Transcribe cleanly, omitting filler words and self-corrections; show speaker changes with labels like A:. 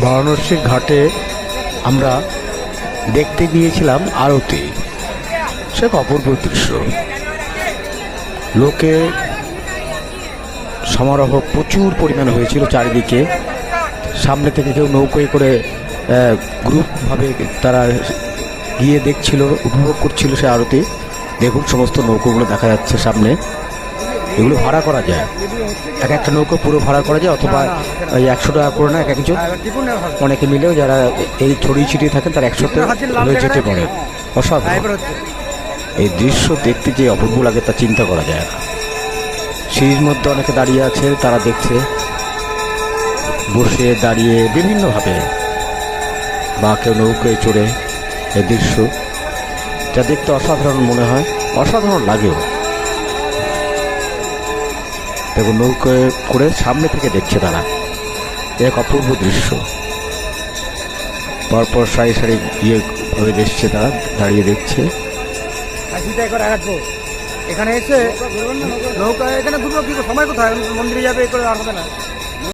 A: বারাণসীর ঘাটে আমরা দেখতে গিয়েছিলাম আরতি। সে এক অপূর্ব দৃশ্য। লোকে সমারোহ প্রচুর পরিমাণে হয়েছিল চারিদিকে। সামনে থেকে কেউ নৌকোয় করে গ্রুপভাবে তারা গিয়ে দেখছিল, উপভোগ করছিল সে আরতি। দেখুন সমস্ত নৌকোগুলো দেখা যাচ্ছে সামনে। এগুলো ভাড়া করা যায়, এক একটা নৌকো পুরো ভাড়া করা যায়, অথবা ওই 100 টাকা করে না এক একজন, অনেকে মিলেও যারা এই ছড়িয়ে ছিটিয়ে থাকেন তারা একসাথে হয়ে যেতে পারে। অসাধারণ এই দৃশ্য দেখতে যে অপূর্ব লাগে তা চিন্তা করা যায় না। সিঁড়ির মধ্যে অনেকে দাঁড়িয়ে আছে, তারা দেখছে বসে দাঁড়িয়ে বিভিন্নভাবে, বা কেউ নৌকোয় চড়ে। এই দৃশ্য যা দেখতে অসাধারণ মনে হয়, অসাধারণ লাগেও। দেখুন নৌকোয় করে সামনে থেকে দেখছে তারা, এক অপূর্ব দৃশ্য। পরপর সারি সারি গিয়ে হয়ে দেখছে, তারা দাঁড়িয়ে দেখছে।
B: এখানে এসে নৌকা এখানে ঘুরবো, কি সময় কোথায়, মন্দিরে যাবে, করে আর হবে না।